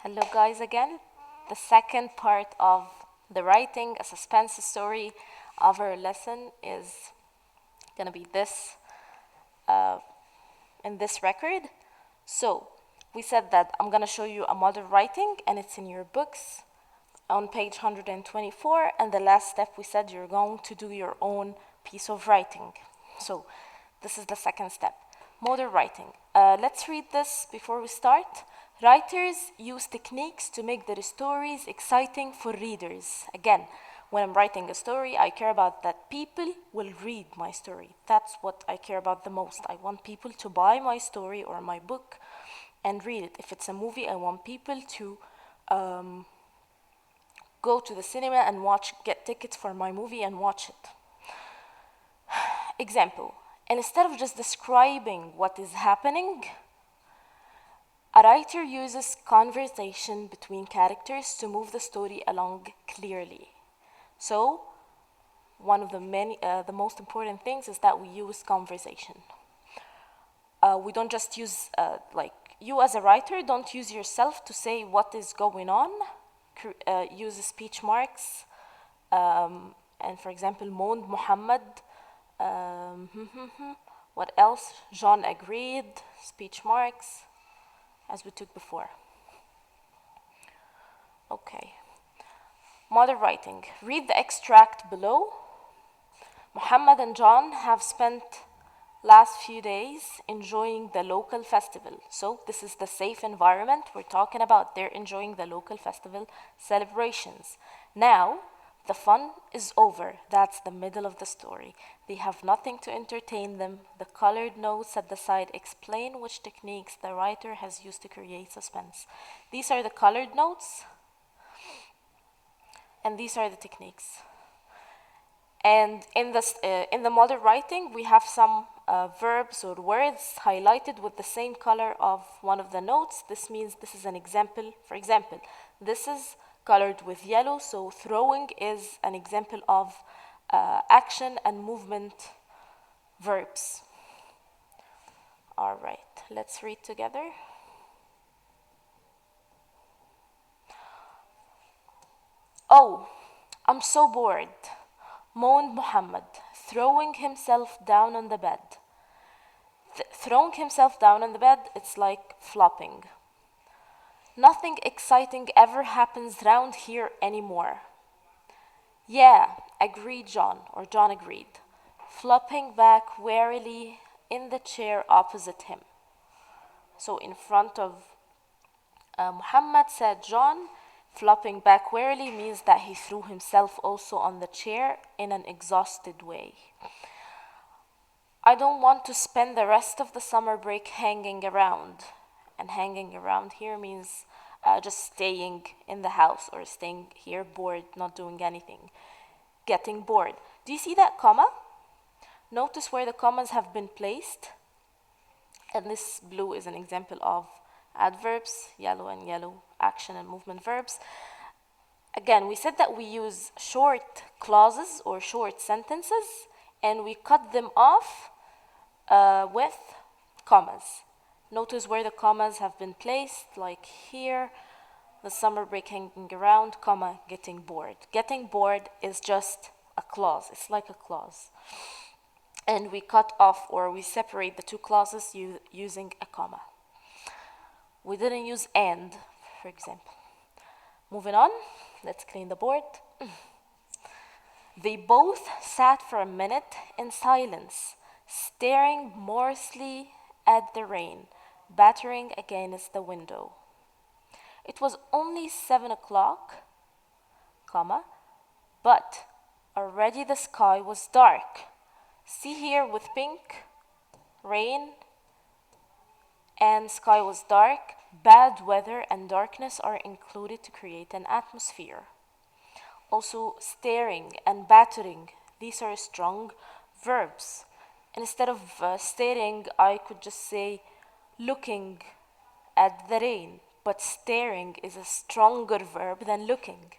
Hello, guys, again. The second part of the writing a suspense story of our lesson is gonna be this in this record. So, we said that I'm gonna show you a model writing, and it's in your books on page 124. And the last step, we said you're going to do your own piece of writing. So, this is the second step. Model writing. Let's read this before we start. Writers use techniques to make their stories exciting for readers. Again, when I'm writing a story, I care about that people will read my story. That's what I care about the most. I want people to buy my story or my book and read it. If it's a movie, I want people to go to the cinema and get tickets for my movie and watch it. Example, instead of just describing what is happening, a writer uses conversation between characters to move the story along clearly. So, one of the most important things is that we use conversation. We don't just use, you as a writer, don't use yourself to say what is going on. Use speech marks. And for example, Mond Muhammad. What else? John agreed. Speech marks, as we took before. Okay. Model writing. Read the extract below. Muhammad and John have spent last few days enjoying the local festival. So this is the safe environment we're talking about. They're enjoying the local festival celebrations. Now, the fun is over. That's the middle of the story. They have nothing to entertain them. The colored notes at the side explain which techniques the writer has used to create suspense. These are the colored notes, and these are the techniques. And in the model writing, we have some verbs or words highlighted with the same color of one of the notes. This means this is an example. For example, this is colored with yellow, so throwing is an example of action and movement verbs. All right, let's read together. Oh, I'm so bored, moaned Muhammad, throwing himself down on the bed. Throwing himself down on the bed, it's like flopping. Nothing exciting ever happens round here anymore. Yeah, agreed John, or John agreed, flopping back wearily in the chair opposite him. So in front of Muhammad said John, flopping back wearily means that he threw himself also on the chair in an exhausted way. I don't want to spend the rest of the summer break hanging around. And hanging around here means just staying in the house or staying here bored, not doing anything. Getting bored. Do you see that comma? Notice where the commas have been placed. And this blue is an example of adverbs, yellow and yellow, action and movement verbs. Again, we said that we use short clauses or short sentences, and we cut them off with commas. Notice where the commas have been placed, like here, the summer break hanging around, comma, getting bored. Getting bored is just a clause. It's like a clause. And we cut off or we separate the two clauses using a comma. We didn't use and, for example. Moving on, let's clean the board. They both sat for a minute in silence, staring morosely at the rain battering against the window. It was only 7 o'clock, comma, but already the sky was dark. See here with pink, rain, and sky was dark. Bad weather and darkness are included to create an atmosphere. Also, staring and battering, these are strong verbs. Instead of staring, I could just say looking at the rain, but staring is a stronger verb than looking.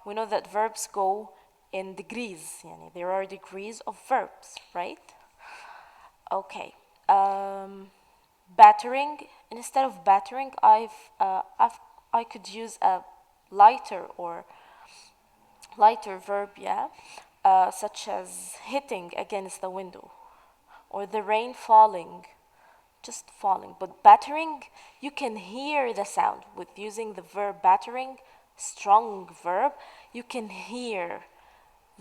We know that verbs go in degrees. There are degrees of verbs, right? Okay. Battering. Instead of battering, I've I could use a lighter or lighter verb, yeah, such as hitting against the window or the rain falling, just falling. But battering, you can hear the sound. With using the verb battering, strong verb, you can hear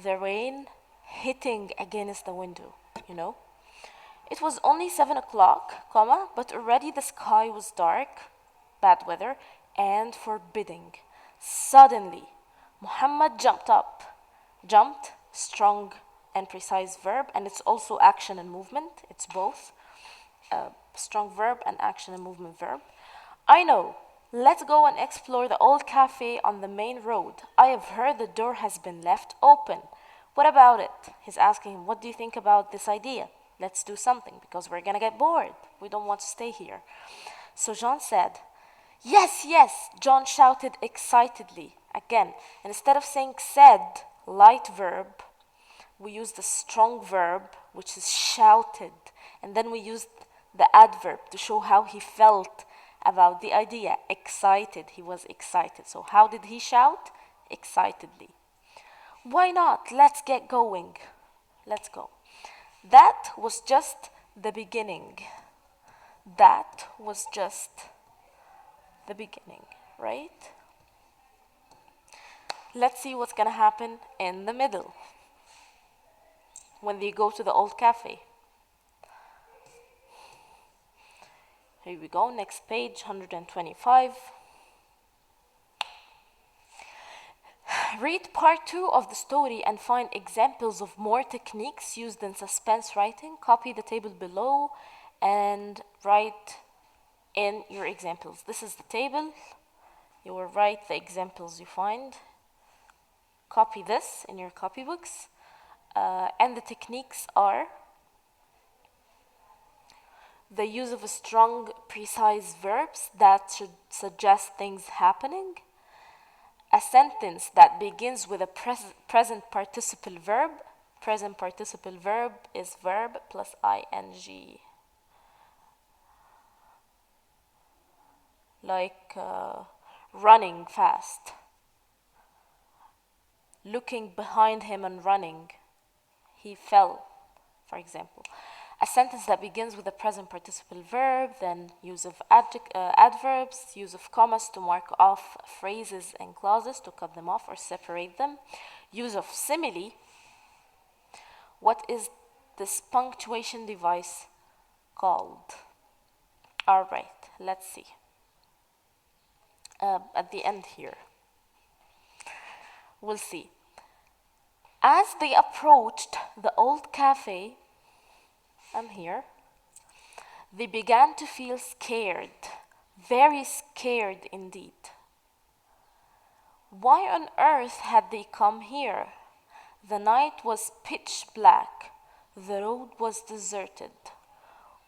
the rain hitting against the window, you know? It was only 7 o'clock, comma, but already the sky was dark, bad weather, and forbidding. Suddenly, Muhammad jumped up. Jumped, strong and precise verb, and it's also action and movement. It's both strong verb and action and movement verb. I know. Let's go and explore the old cafe on the main road. I have heard the door has been left open. What about it? He's asking him, what do you think about this idea? Let's do something because we're gonna get bored. We don't want to stay here. So John said, yes, yes, John shouted excitedly. Again, instead of saying said, light verb, we use the strong verb, which is shouted, and then we used the adverb to show how he felt about the idea. Excited, he was excited. So how did he shout? Excitedly. Why not? Let's get going. Let's go. That was just the beginning. That was just the beginning, right? Let's see what's gonna happen in the middle when they go to the old cafe. Here we go, next page, 125. Read part 2 of the story and find examples of more techniques used in suspense writing. Copy the table below and write in your examples. This is the table. You will write the examples you find. Copy this in your copybooks. And the techniques are the use of strong, precise verbs that should suggest things happening. A sentence that begins with a present participle verb. Present participle verb is verb plus ing. Like running fast. Looking behind him and running. He fell, for example. A sentence that begins with a present participle verb, then use of adverbs, use of commas to mark off phrases and clauses, to cut them off or separate them. Use of simile. What is this punctuation device called? All right, let's see. At the end here, we'll see. As they approached the old cafe, I'm here, they began to feel scared, very scared indeed. Why on earth had they come here? The night was pitch black, the road was deserted.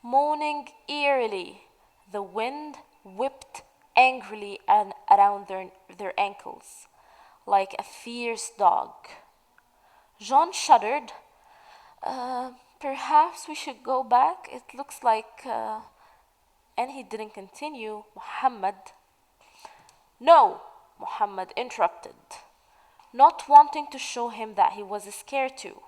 Moaning eerily, the wind whipped angrily around their ankles, like a fierce dog. John shuddered. Perhaps we should go back. It looks like... and he didn't continue. No, Muhammad interrupted, not wanting to show him that he was scared too.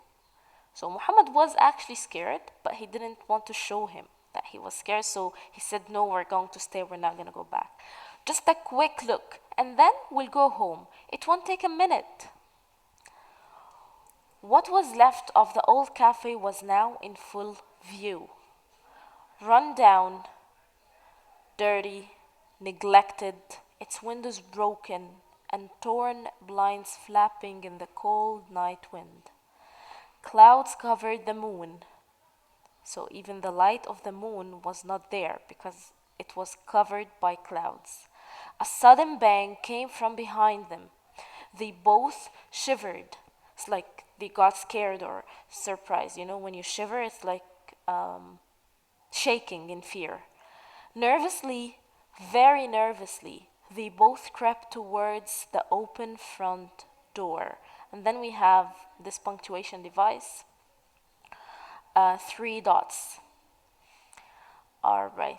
So Muhammad was actually scared, but he didn't want to show him that he was scared. So he said, no, we're going to stay. We're not going to go back. Just a quick look, and then we'll go home. It won't take a minute. What was left of the old cafe was now in full view. Run down, dirty, neglected, its windows broken, and torn blinds flapping in the cold night wind. Clouds covered the moon, so even the light of the moon was not there because it was covered by clouds. A sudden bang came from behind them. They both shivered. It's like they got scared or surprised. You know, when you shiver, it's like shaking in fear. Nervously, very nervously, they both crept towards the open front door. And then we have this punctuation device, 3 dots. All right.